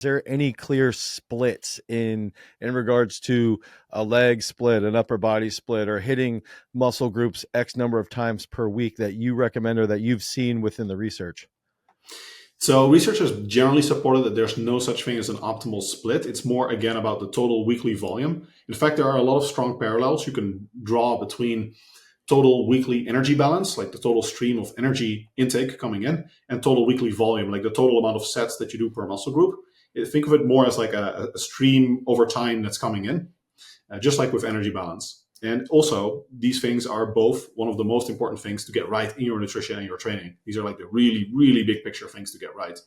there any clear splits in regards to a leg split, an upper body split, or hitting muscle groups X number of times per week that you recommend or that you've seen within the research? So researchers generally supported that there's no such thing as an optimal split. It's more, again, about the total weekly volume. In fact, there are a lot of strong parallels you can draw between total weekly energy balance, like the total stream of energy intake coming in, and total weekly volume, like the total amount of sets that you do per muscle group. Think of it more as like a stream over time that's coming in, just like with energy balance. And also, these things are both one of the most important things to get right in your nutrition and your training. These are like the really, really big picture things to get right.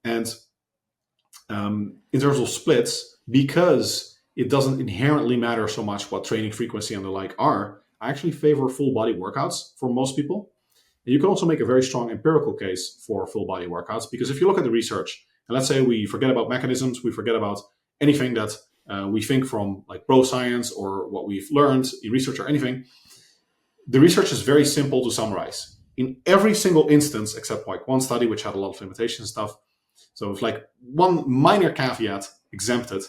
And in terms of splits, because it doesn't inherently matter so much what training frequency and the like are, I actually favor full body workouts for most people. And you can also make a very strong empirical case for full body workouts, because if you look at the research, and let's say we forget about mechanisms, we forget about anything that we think from like pro science or what we've learned in research or anything, the research is very simple to summarize. In every single instance, except like one study which had a lot of limitations and stuff, so it's like one minor caveat exempted,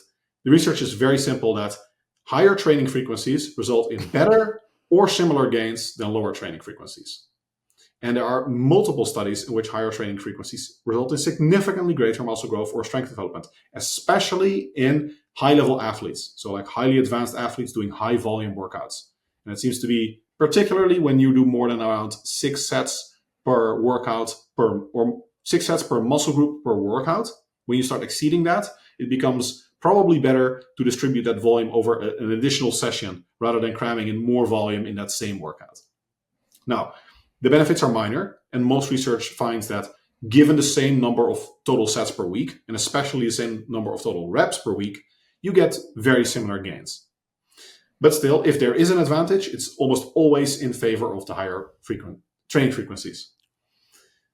the research is very simple that higher training frequencies result in better or similar gains than lower training frequencies. And there are multiple studies in which higher training frequencies result in significantly greater muscle growth or strength development, especially in high-level athletes. So like highly advanced athletes doing high volume workouts. And it seems to be particularly when you do more than around 6 sets per workout or 6 sets per muscle group per workout. When you start exceeding that, it becomes probably better to distribute that volume over an additional session rather than cramming in more volume in that same workout. Now, the benefits are minor, and most research finds that given the same number of total sets per week, and especially the same number of total reps per week, you get very similar gains. But still, if there is an advantage, it's almost always in favor of the higher training frequencies.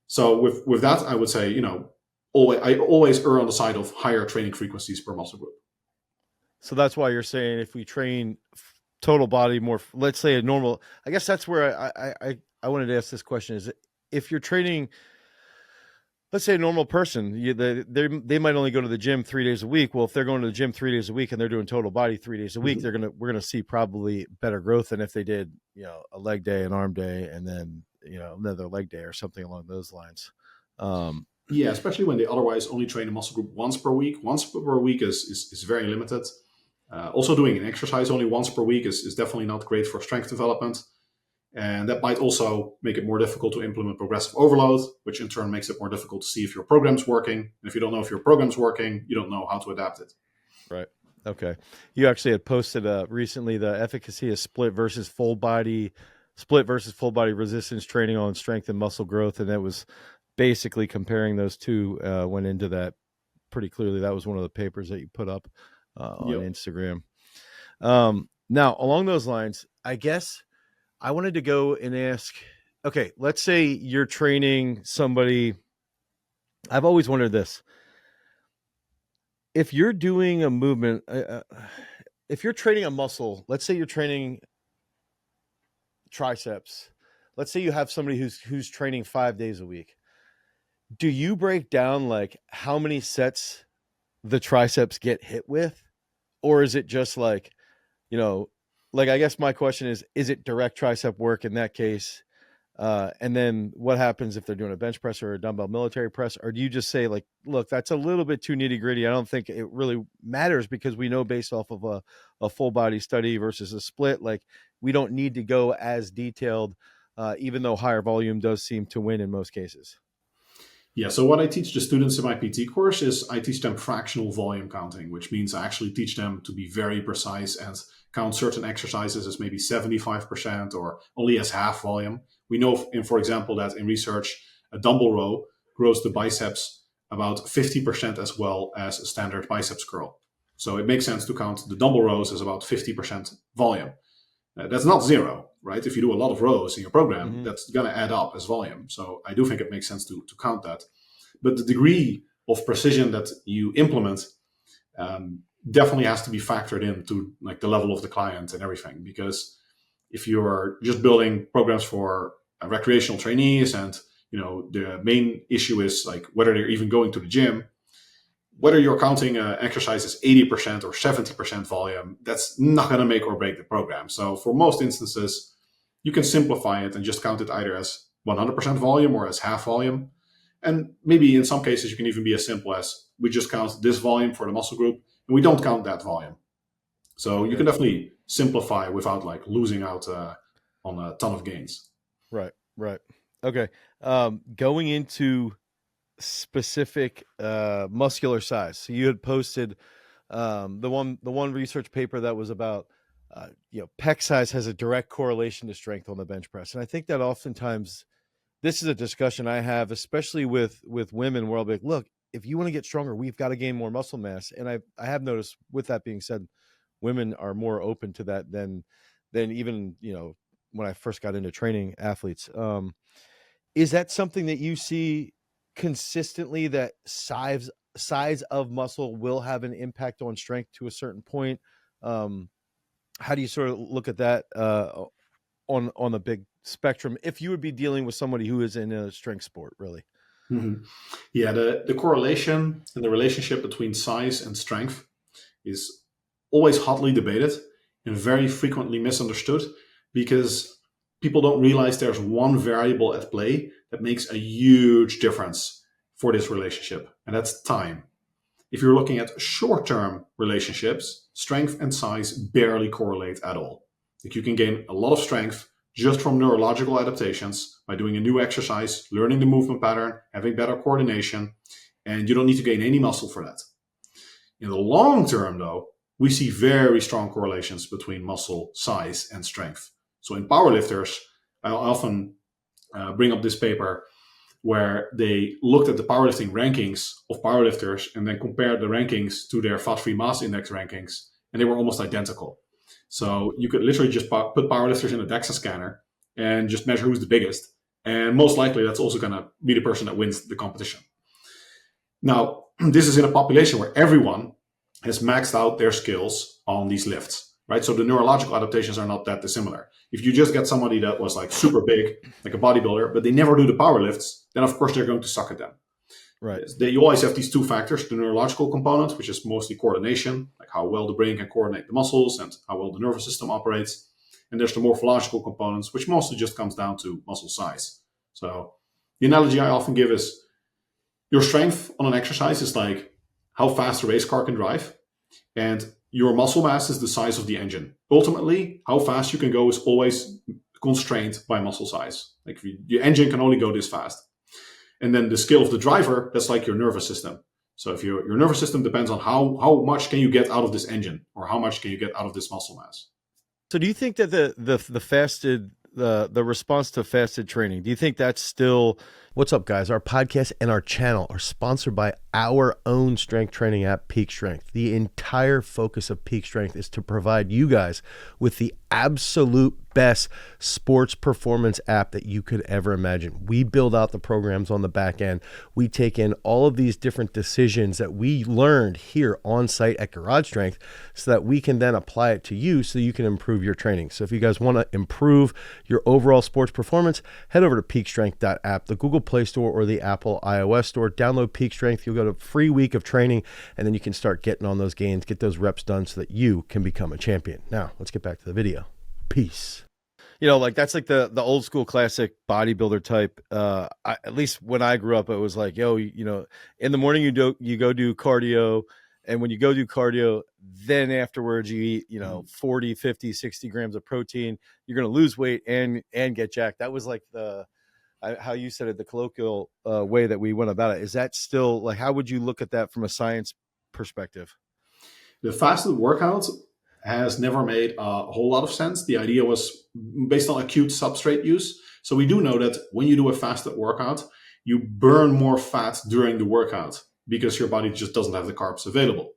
So with that, I would say, I always err on the side of higher training frequencies per muscle group. So that's why you're saying if we train total body more, let's say a normal, I guess that's where I wanted to ask this question is if you're training, let's say a normal person, they might only go to the gym 3 days a week. Well, if they're going to the gym 3 days a week and they're doing total body 3 days a week, we're going to see probably better growth than if they did, a leg day, an arm day, and then, another leg day or something along those lines. Yeah, especially when they otherwise only train a muscle group once per week. Once per week is very limited. Also doing an exercise only once per week is definitely not great for strength development. And that might also make it more difficult to implement progressive overload, which in turn makes it more difficult to see if your program's working. And if you don't know if your program's working, you don't know how to adapt it. Right. Okay. You actually had posted recently the efficacy of split versus full body resistance training on strength and muscle growth. And that was basically comparing those two, went into that pretty clearly. That was one of the papers that you put up on Instagram. Now, along those lines, I guess I wanted to go and ask, okay, let's say you're training somebody. I've always wondered this. If you're doing a movement, if you're training a muscle, let's say you're training triceps. Let's say you have somebody who's training 5 days a week. Do you break down like how many sets the triceps get hit with? Or is it just like, I guess my question is it direct tricep work in that case? And then what happens if they're doing a bench press or a dumbbell military press? Or do you just say like, look, that's a little bit too nitty gritty. I don't think it really matters because we know based off of a full body study versus a split, like we don't need to go as detailed, even though higher volume does seem to win in most cases. Yeah, so what I teach the students in my PT course is I teach them fractional volume counting, which means I actually teach them to be very precise and count certain exercises as maybe 75% or only as half volume. We know, for example, that in research, a dumbbell row grows the biceps about 50% as well as a standard biceps curl. So it makes sense to count the dumbbell rows as about 50% volume. That's not zero, right? If you do a lot of rows in your program, that's going to add up as volume. So I do think it makes sense to count that. But the degree of precision that you implement definitely has to be factored into like the level of the client and everything. Because if you're just building programs for recreational trainees and the main issue is like whether they're even going to the gym, whether you're counting exercise as 80% or 70% volume, that's not going to make or break the program. So for most instances, you can simplify it and just count it either as 100% volume or as half volume. And maybe in some cases, you can even be as simple as we just count this volume for the muscle group and we don't count that volume. So you can definitely simplify without like losing out on a ton of gains. Right. Okay. Going into specific muscular size. So you had posted the one research paper that was about pec size has a direct correlation to strength on the bench press, and I think that oftentimes this is a discussion I have, especially with women, where I'll be like, look, if you want to get stronger, we've got to gain more muscle mass. And I have noticed, with that being said, women are more open to that than even when I first got into training athletes. Is that something that you see consistently, that size of muscle will have an impact on strength to a certain point? How do you sort of look at that on a big spectrum, if you would be dealing with somebody who is in a strength sport, really? Mm-hmm. Yeah, the correlation and the relationship between size and strength is always hotly debated and very frequently misunderstood, because people don't realize there's one variable at play that makes a huge difference for this relationship, and that's time. If you're looking at short-term relationships, strength and size barely correlate at all. Like, you can gain a lot of strength just from neurological adaptations by doing a new exercise, learning the movement pattern, having better coordination, and you don't need to gain any muscle for that. In the long term, though, we see very strong correlations between muscle size and strength. So in powerlifters, I often bring up this paper where they looked at the powerlifting rankings of powerlifters and then compared the rankings to their fat-free mass index rankings, and they were almost identical. So you could literally just put powerlifters in a DEXA scanner and just measure who's the biggest. And most likely that's also going to be the person that wins the competition. Now, this is in a population where everyone has maxed out their skills on these lifts, right? So the neurological adaptations are not that dissimilar. If you just get somebody that was like super big, like a bodybuilder, but they never do the power lifts, then of course they're going to suck at them. Right. You always have these two factors: the neurological component, which is mostly coordination, like how well the brain can coordinate the muscles and how well the nervous system operates. And there's the morphological components, which mostly just comes down to muscle size. So the analogy I often give is your strength on an exercise is like how fast a race car can drive, and your muscle mass is the size of the engine. Ultimately, how fast you can go is always constrained by muscle size. Like, your engine can only go this fast. And then the skill of the driver, that's like your nervous system. So if your nervous system depends on how much can you get out of this engine, or how much can you get out of this muscle mass. So do you think that the fasted, the response to fasted training, do you think that's still... What's up, guys? Our podcast and our channel are sponsored by our own strength training app, Peak Strength. The entire focus of Peak Strength is to provide you guys with the absolute best sports performance app that you could ever imagine. We build out the programs on the back end. We take in all of these different decisions that we learned here on site at Garage Strength, so that we can then apply it to you so you can improve your training. So if you guys want to improve your overall sports performance, head over to peakstrength.app, the Google Play Store or the Apple iOS Store. Download Peak Strength. You'll get a free week of training, and then you can start getting on those gains, get those reps done so that you can become a champion. Now, let's get back to the video. Peace. Like, that's like the old school classic bodybuilder type. At least when I grew up, it was like, in the morning you go do cardio, and when you go do cardio, then afterwards you eat, 40, 50, 60 grams of protein. You're going to lose weight and get jacked. That was like how you said it, the colloquial way that we went about it. Is that still, like, how would you look at that from a science perspective? The fasted workout has never made a whole lot of sense. The idea was based on acute substrate use. So we do know that when you do a fasted workout, you burn more fat during the workout because your body just doesn't have the carbs available.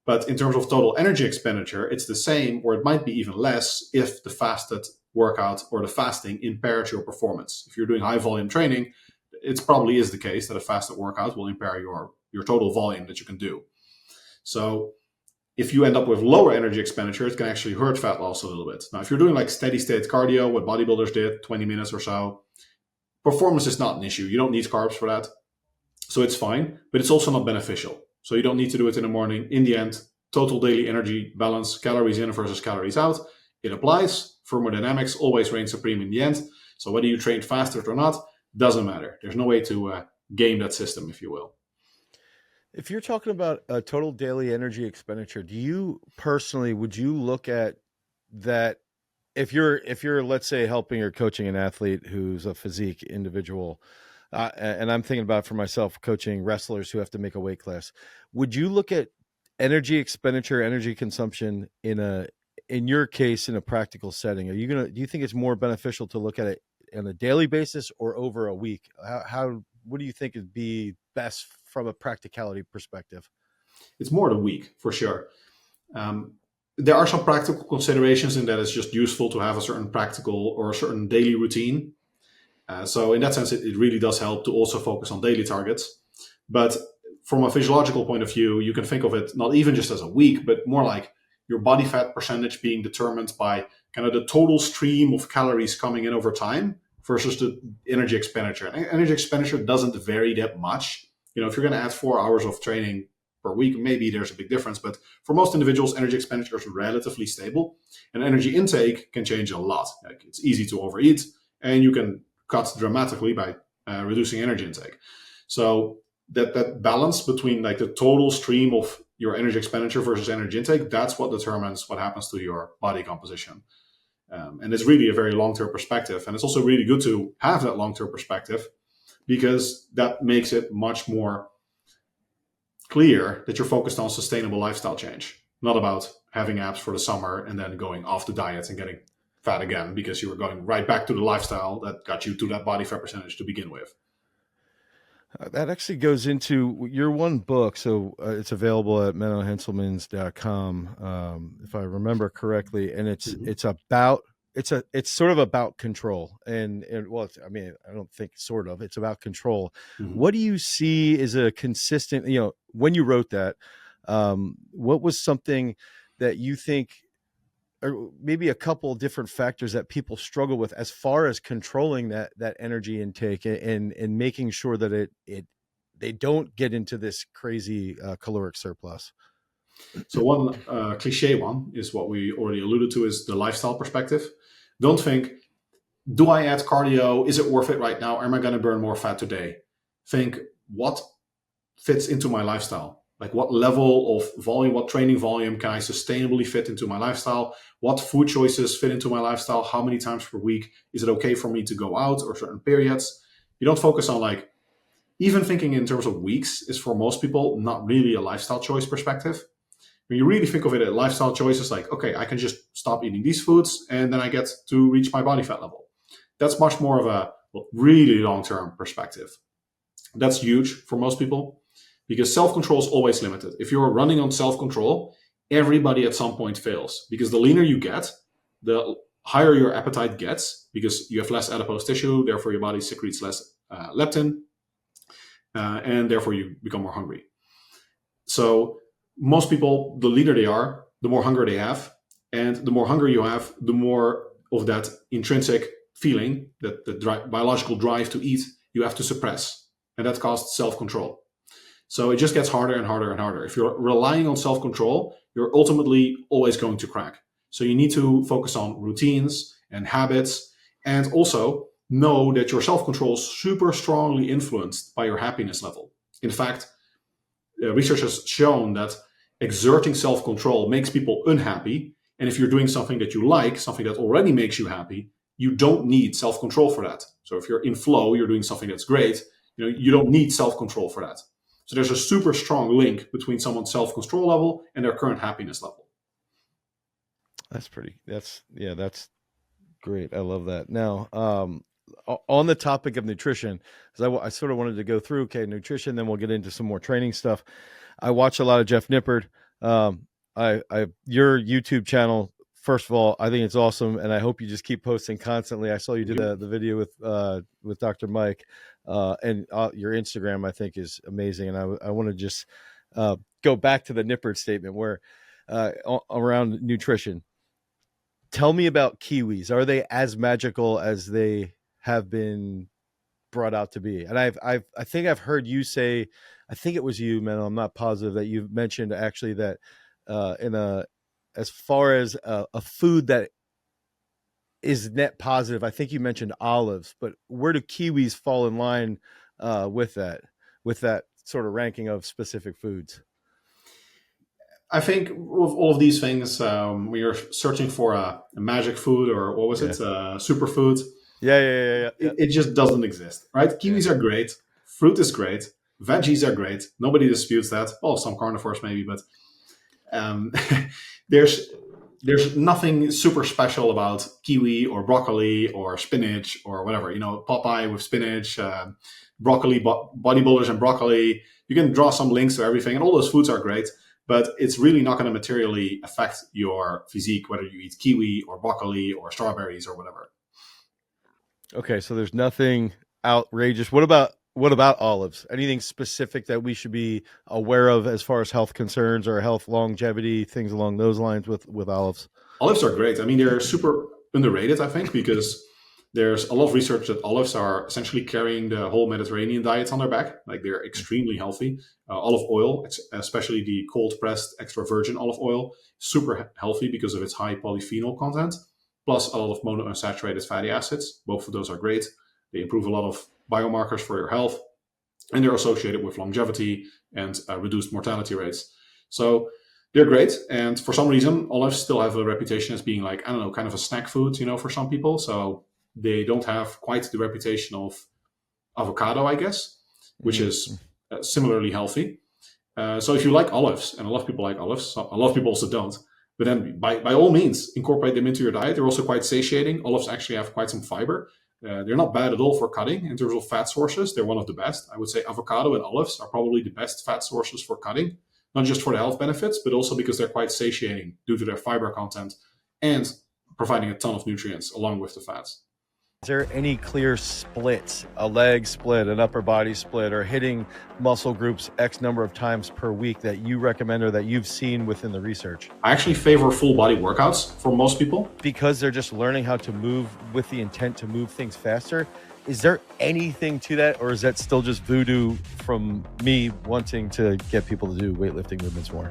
But in terms of total energy expenditure, it's the same, or it might be even less, if the fasted workout or the fasting impairs your performance. If you're doing high volume training, it probably is the case that a fasted workout will impair your total volume that you can do. So if you end up with lower energy expenditure, it can actually hurt fat loss a little bit. Now, if you're doing like steady state cardio, what bodybuilders did, 20 minutes or so, performance is not an issue. You don't need carbs for that. So it's fine, but it's also not beneficial. So you don't need to do it in the morning. In the end, total daily energy balance, calories in versus calories out, it applies. Thermodynamics always reigns supreme in the end. So whether you train faster or not, doesn't matter. There's no way to game that system, if you will. If you're talking about a total daily energy expenditure, do you personally would you look at that if you're let's say helping or coaching an athlete who's a physique individual, and I'm thinking about for myself coaching wrestlers who have to make a weight class, would you look at energy expenditure, energy consumption in your case in a practical setting? Are you gonna do you think it's more beneficial to look at it on a daily basis or over a week? How what do you think would be best from a practicality perspective? It's more than weak, for sure. Um, there are some practical considerations in that it's just useful to have a certain practical or a certain daily routine. So in that sense, it really does help to also focus on daily targets. But from a physiological point of view, you can think of it not even just as a week, but more like your body fat percentage being determined by kind of the total stream of calories coming in over time versus the energy expenditure. And energy expenditure doesn't vary that much. If you're going to add 4 hours of training per week, maybe there's a big difference. But for most individuals, energy expenditure is relatively stable, and energy intake can change a lot. Like, it's easy to overeat, and you can cut dramatically by reducing energy intake. So that balance between like the total stream of your energy expenditure versus energy intake, that's what determines what happens to your body composition. And it's really a very long-term perspective. And it's also really good to have that long-term perspective, because that makes it much more clear that you're focused on sustainable lifestyle change, not about having abs for the summer and then going off the diet and getting fat again because you were going right back to the lifestyle that got you to that body fat percentage to begin with. That actually goes into your one book. So it's available at mennohenselmans.com, if I remember correctly. And Mm-hmm. it's sort of about control. And well, I mean, I don't think sort of, it's about control. Mm-hmm. What do you see is a consistent, when you wrote that, what was something that you think or maybe a couple different factors that people struggle with as far as controlling that energy intake and making sure that it they don't get into this crazy caloric surplus. So one cliche one is what we already alluded to, is the lifestyle perspective. Don't think, do I add cardio? Is it worth it right now? Am I going to burn more fat today? Think, what fits into my lifestyle? Like, what level of volume, what training volume can I sustainably fit into my lifestyle? What food choices fit into my lifestyle? How many times per week is it okay for me to go out, or certain periods? You don't focus on, like, even thinking in terms of weeks is for most people not really a lifestyle choice perspective. When you really think of it as lifestyle choices, like, okay, I can just stop eating these foods and then I get to reach my body fat level. That's much more of a really long-term perspective. That's huge for most people, because self-control is always limited. If you're running on self-control, everybody at some point fails, because the leaner you get, the higher your appetite gets, because you have less adipose tissue, therefore your body secretes less leptin, and therefore you become more hungry. So most people, the leaner they are, the more hunger they have, and the more hunger you have, the more of that intrinsic feeling, that the biological drive to eat, you have to suppress, and that costs self-control. So it just gets harder and harder and harder. If you're relying on self-control, you're ultimately always going to crack. So you need to focus on routines and habits, and also know that your self-control is super strongly influenced by your happiness level. In fact, research has shown that exerting self-control makes people unhappy. And if you're doing something that you like, something that already makes you happy, you don't need self-control for that. So if you're in flow, you're doing something that's great, you don't need self-control for that. So there's a super strong link between someone's self-control level and their current happiness level. That's great. I love that. Now, on the topic of nutrition, because I sort of wanted to go through, okay, nutrition, then we'll get into some more training stuff. I watch a lot of Jeff Nippard. Your YouTube channel, first of all, I think it's awesome, and I hope you just keep posting constantly. I saw you did the video with Dr. Mike, and your Instagram, I think, is amazing. And I want to just go back to the Nippard statement where around nutrition. Tell me about kiwis. Are they as magical as they have been brought out to be. And I think I've heard you say, I think it was you, man. I'm not positive, that you mentioned actually that in a as far as a food that is net positive, I think you mentioned olives, but where do kiwis fall in line with that sort of ranking of specific foods? I think with all of these things, when you're searching for a magic food, or what was Yeah. it, superfood, it just doesn't exist, right? Yeah. Kiwis are great, fruit is great, veggies are great. Nobody disputes that. Well, some carnivores maybe, but um, there's nothing super special about kiwi or broccoli or spinach or whatever. Popeye with spinach, broccoli, bodybuilders and broccoli. You can draw some links to everything, and all those foods are great. But it's really not going to materially affect your physique, whether you eat kiwi or broccoli or strawberries or whatever. Okay, so there's nothing outrageous. What about olives? Anything specific that we should be aware of as far as health concerns or health longevity, things along those lines with olives? Olives are great. I mean, they're super underrated, I think, because there's a lot of research that olives are essentially carrying the whole Mediterranean diet on their back. Like, they're extremely healthy. Olive oil, especially the cold pressed extra virgin olive oil, super healthy because of its high polyphenol content, plus a lot of monounsaturated fatty acids. Both of those are great. They improve a lot of biomarkers for your health, and they're associated with longevity and reduced mortality rates. So they're great. And for some reason, olives still have a reputation as being, like, I don't know, kind of a snack food, for some people. So they don't have quite the reputation of avocado, I guess, which is similarly healthy. So if you like olives, and a lot of people like olives, a lot of people also don't, but then by all means, incorporate them into your diet. They're also quite satiating. Olives actually have quite some fiber. They're not bad at all for cutting in terms of fat sources. They're one of the best. I would say avocado and olives are probably the best fat sources for cutting, not just for the health benefits, but also because they're quite satiating due to their fiber content and providing a ton of nutrients along with the fats. Is there any clear splits, a leg split, an upper body split, or hitting muscle groups X number of times per week that you recommend or that you've seen within the research? I actually favor full body workouts for most people. Because they're just learning how to move with the intent to move things faster. Is there anything to that, or is that still just voodoo from me wanting to get people to do weightlifting movements more?